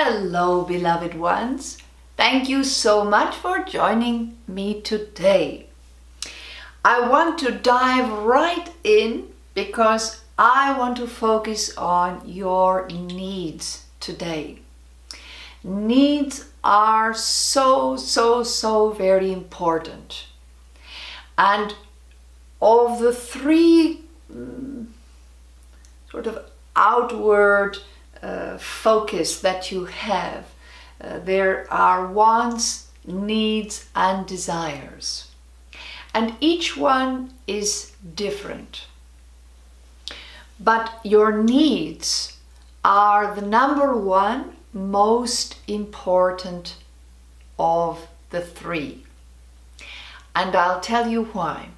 Hello, beloved ones. Thank you so much for joining me today. I want to dive right in because I want to focus on your needs today. Needs are so very important. And of the three sort of outward focus that you have, there are wants, needs, and desires. And each one is different. But your needs are the number one most important of the three. And I'll tell you why.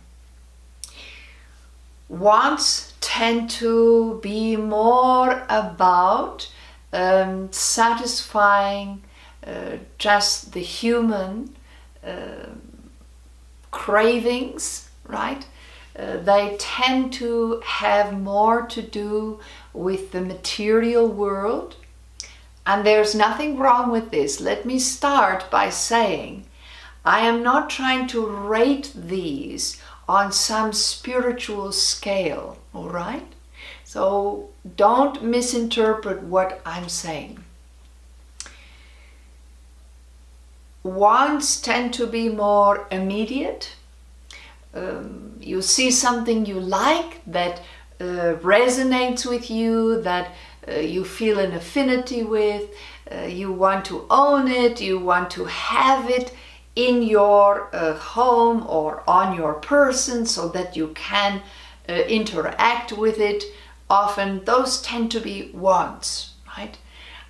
Wants tend to be more about satisfying just the human cravings, right? They tend to have more to do with the material world. And there's nothing wrong with this. Let me start by saying I am not trying to rate these on some spiritual scale, all right? So don't misinterpret what I'm saying. Wants tend to be more immediate. You see something you like that resonates with you, that you feel an affinity with, you want to own it, you want to have it in your home or on your person so that you can interact with it. Often those tend to be wants, right?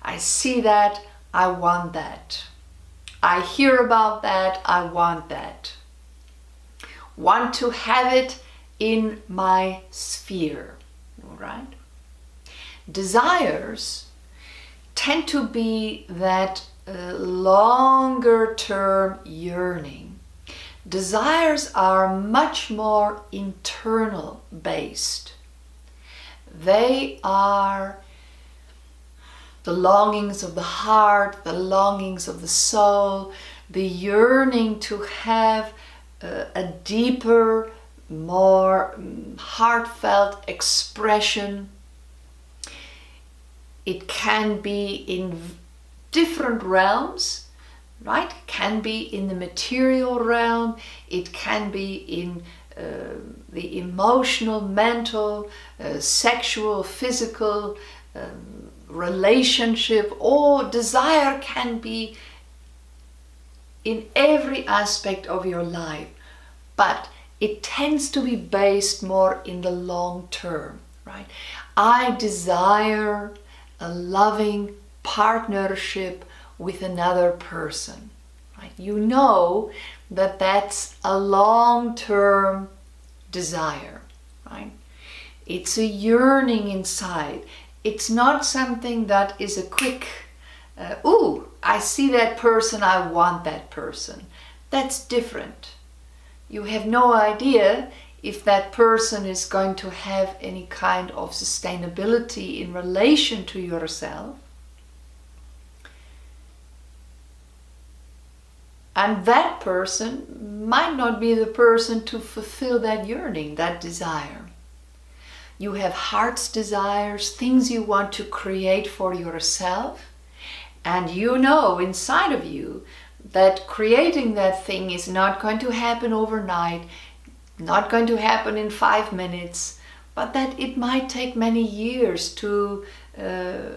I see that, I want that. I hear about that, I want that. Want to have it in my sphere, all right? Desires tend to be that longer term yearning. Desires are much more internal based. They are the longings of the heart, the longings of the soul, the yearning to have a deeper, more heartfelt expression. It can be in different realms, right? It can be in the material realm, it can be in the emotional, mental, sexual, physical relationship, or desire can be in every aspect of your life, but it tends to be based more in the long term, right? I desire a loving partnership with another person, right? You know that that's a long-term desire, right? It's a yearning inside. It's not something that is a quick, ooh, I see that person, I want that person. That's different. You have no idea if that person is going to have any kind of sustainability in relation to yourself. And that person might not be the person to fulfill that yearning, that desire. You have heart's desires, things you want to create for yourself, and you know inside of you that creating that thing is not going to happen overnight, not going to happen in 5 minutes, but that it might take many years to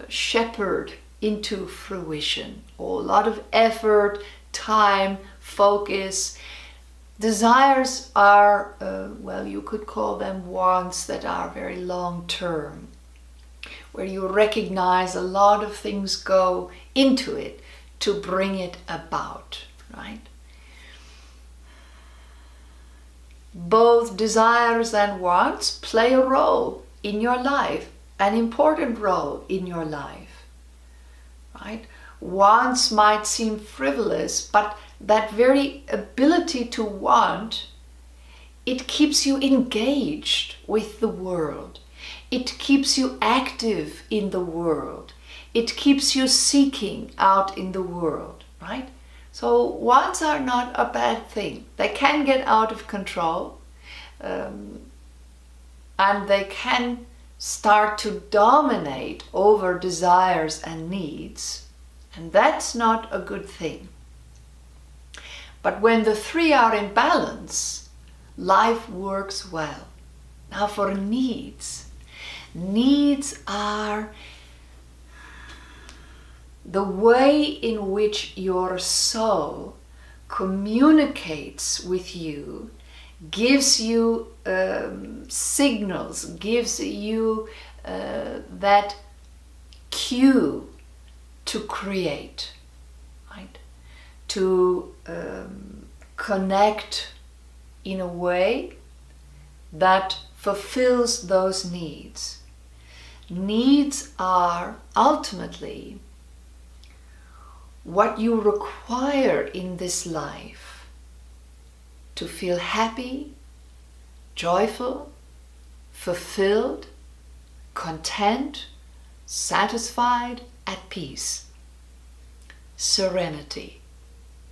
shepherd into fruition. A lot of effort, time, focus. Desires are, well, you could call them wants that are very long term, where you recognize a lot of things go into it to bring it about, right? Both desires and wants play a role in your life, an important role in your life, right? Wants might seem frivolous, but that very ability to want, it keeps you engaged with the world. It keeps you active in the world. It keeps you seeking out in the world, right? So wants are not a bad thing. They can get out of control, and they can start to dominate over desires and needs, and that's not a good thing. But when the three are in balance, life works well. Now for needs. Needs are the way in which your soul communicates with you, gives you signals, gives you that cue to create, right? To connect in a way that fulfills those needs. Needs are ultimately what you require in this life to feel happy, joyful, fulfilled, content, satisfied, at peace. Serenity,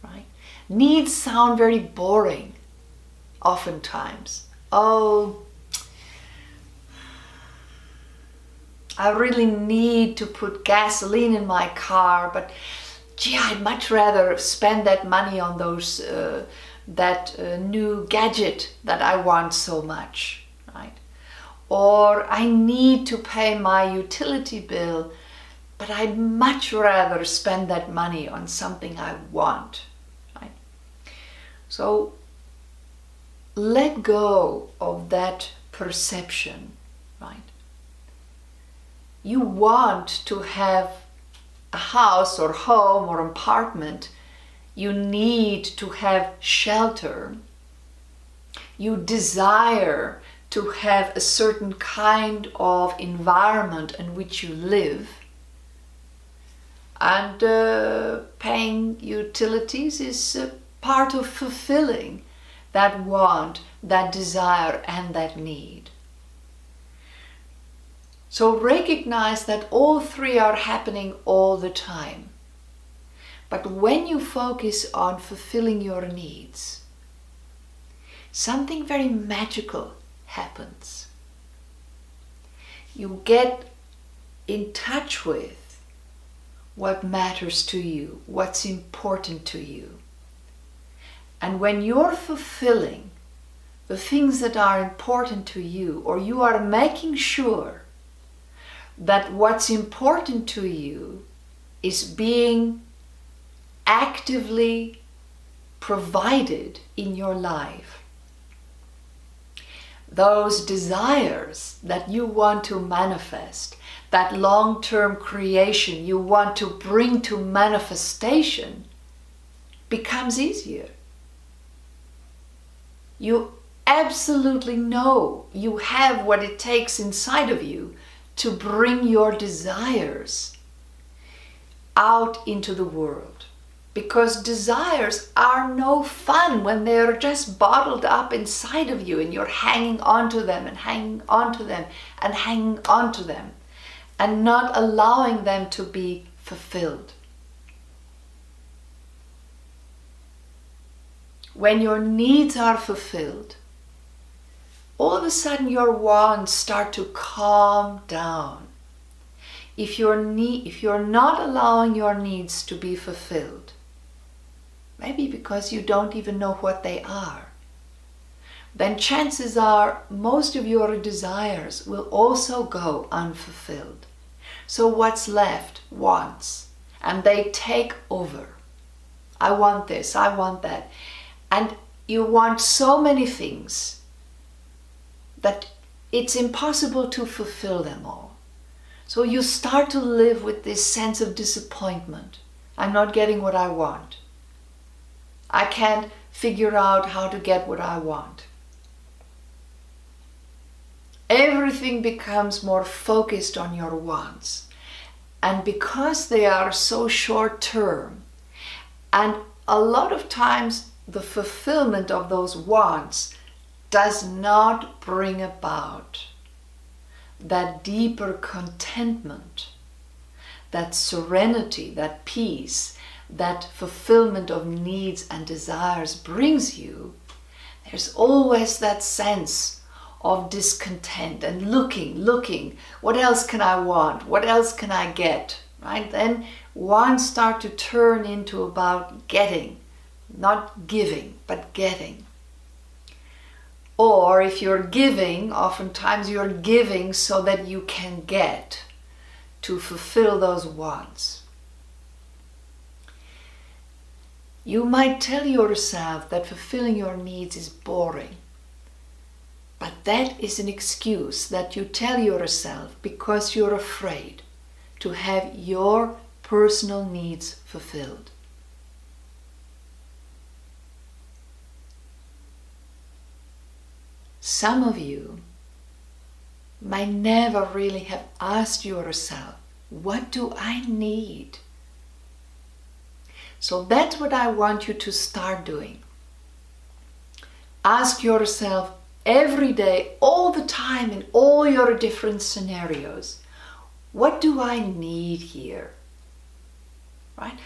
right? Needs sound very boring oftentimes. Oh, I really need to put gasoline in my car, but gee, I'd much rather spend that money on those that new gadget that I want so much, right? Or I need to pay my utility bill, but I'd much rather spend that money on something I want, right? So let go of that perception, right? You want to have a house or home or apartment. You need to have shelter. You desire to have a certain kind of environment in which you live. And paying utilities is part of fulfilling that want, that desire, and that need. So recognize that all three are happening all the time. But when you focus on fulfilling your needs, something very magical happens. You get in touch with what matters to you, what's important to you. And when you're fulfilling the things that are important to you, or you are making sure that what's important to you is being actively provided in your life, those desires that you want to manifest, that long-term creation you want to bring to manifestation, becomes easier. You absolutely know you have what it takes inside of you to bring your desires out into the world. Because desires are no fun when they're just bottled up inside of you and you're hanging on to them and hanging on to them and hanging on to them and not allowing them to be fulfilled. When your needs are fulfilled, all of a sudden your wants start to calm down. If you're not allowing your needs to be fulfilled, maybe because you don't even know what they are, then chances are most of your desires will also go unfulfilled. So what's left? Wants. And they take over. I want this, I want that. And you want so many things that it's impossible to fulfill them all. So you start to live with this sense of disappointment. I'm not getting what I want. I can't figure out how to get what I want. Everything becomes more focused on your wants. And because they are so short term, and a lot of times the fulfillment of those wants does not bring about that deeper contentment, that serenity, that peace, that fulfillment of needs and desires brings you, there's always that sense of discontent and looking, what else can I want? What else can I get? Right? Then wants start to turn into about getting, not giving, but getting. Or if you're giving, oftentimes you're giving so that you can get, to fulfill those wants. You might tell yourself that fulfilling your needs is boring. But that is an excuse that you tell yourself because you're afraid to have your personal needs fulfilled. Some of you might never really have asked yourself, what do I need? So that's what I want you to start doing. Ask yourself every day, all the time, in all your different scenarios, what do I need here? Right?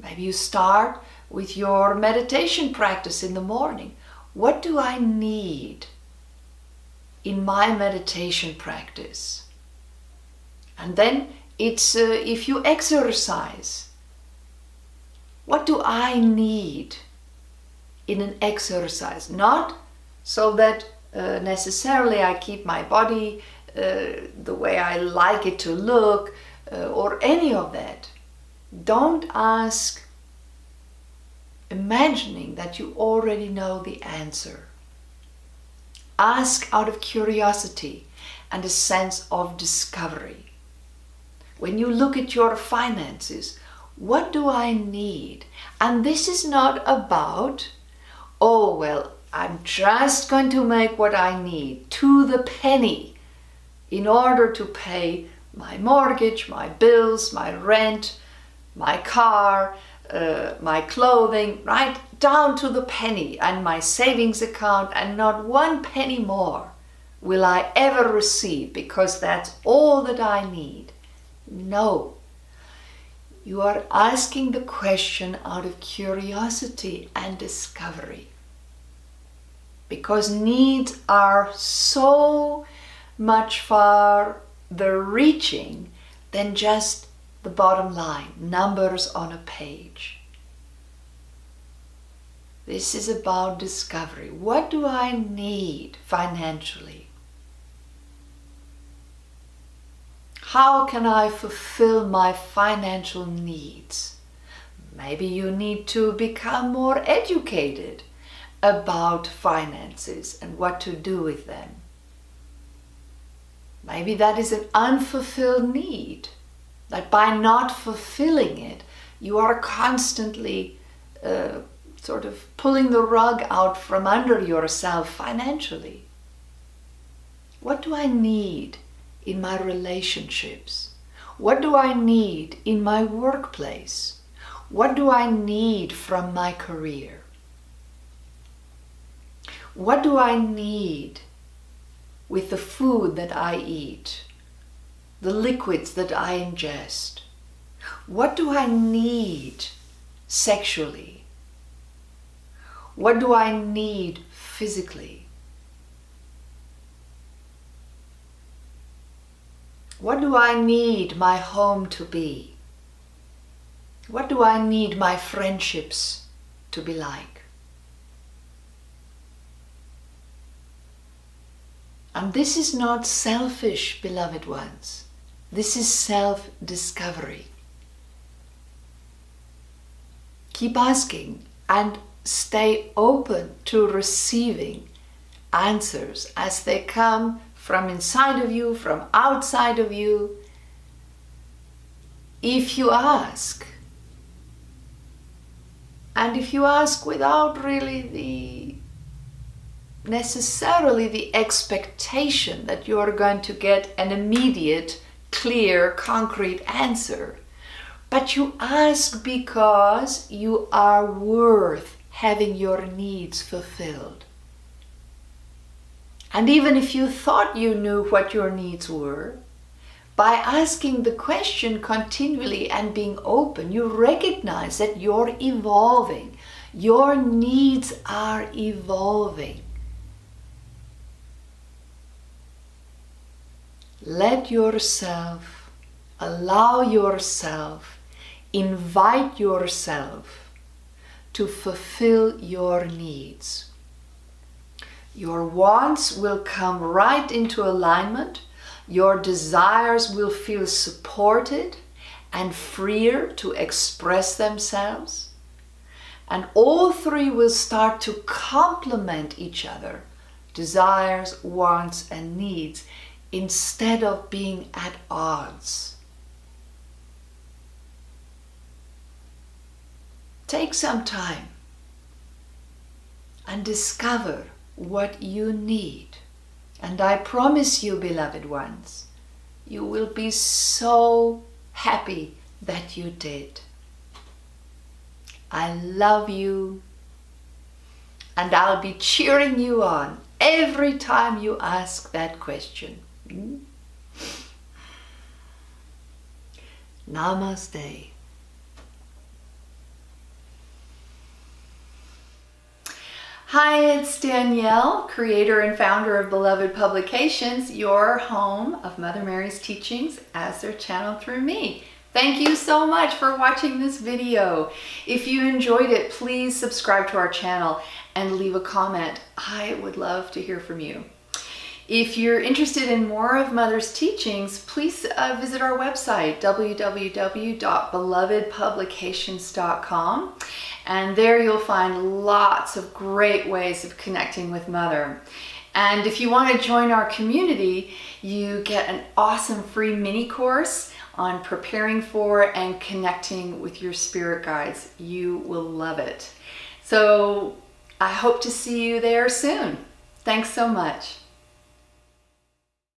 Maybe you start with your meditation practice in the morning. What do I need in my meditation practice? And then it's if you exercise, what do I need in an exercise? Not so that necessarily I keep my body the way I like it to look or any of that. Don't ask imagining that you already know the answer. Ask out of curiosity and a sense of discovery. When you look at your finances, what do I need? And this is not about, oh, well, I'm just going to make what I need to the penny in order to pay my mortgage, my bills, my rent, my car, my clothing, right down to the penny, and my savings account, and not one penny more will I ever receive because that's all that I need. No. You are asking the question out of curiosity and discovery. Because needs are so much farther reaching than just the bottom line, numbers on a page. This is about discovery. What do I need financially? How can I fulfill my financial needs? Maybe you need to become more educated about finances and what to do with them. Maybe that is an unfulfilled need, that by not fulfilling it, you are constantly sort of pulling the rug out from under yourself financially. What do I need in my relationships? What do I need in my workplace? What do I need from my career? What do I need with the food that I eat, the liquids that I ingest? What do I need sexually? What do I need physically? What do I need my home to be? What do I need my friendships to be like? And this is not selfish, beloved ones. This is self-discovery. Keep asking and stay open to receiving answers as they come from inside of you, from outside of you. If you ask, and if you ask without really necessarily the expectation that you are going to get an immediate, clear, concrete answer, but you ask because you are worth having your needs fulfilled. And even if you thought you knew what your needs were, by asking the question continually and being open, you recognize that you're evolving. Your needs are evolving. Let yourself, allow yourself, invite yourself to fulfill your needs. Your wants will come right into alignment. Your desires will feel supported and freer to express themselves. And all three will start to complement each other, desires, wants, and needs, instead of being at odds. Take some time and discover what you need. And I promise you, beloved ones, you will be so happy that you did. I love you, and I'll be cheering you on every time you ask that question. Namaste. Hi, it's Danielle, creator and founder of Beloved Publications, your home of Mother Mary's teachings as they're channeled through me. Thank you so much for watching this video. If you enjoyed it, please subscribe to our channel and leave a comment. I would love to hear from you. If you're interested in more of Mother's teachings, please visit our website, www.belovedpublications.com. And there you'll find lots of great ways of connecting with Mother. And if you want to join our community, you get an awesome free mini course on preparing for and connecting with your spirit guides. You will love it. So I hope to see you there soon. Thanks so much.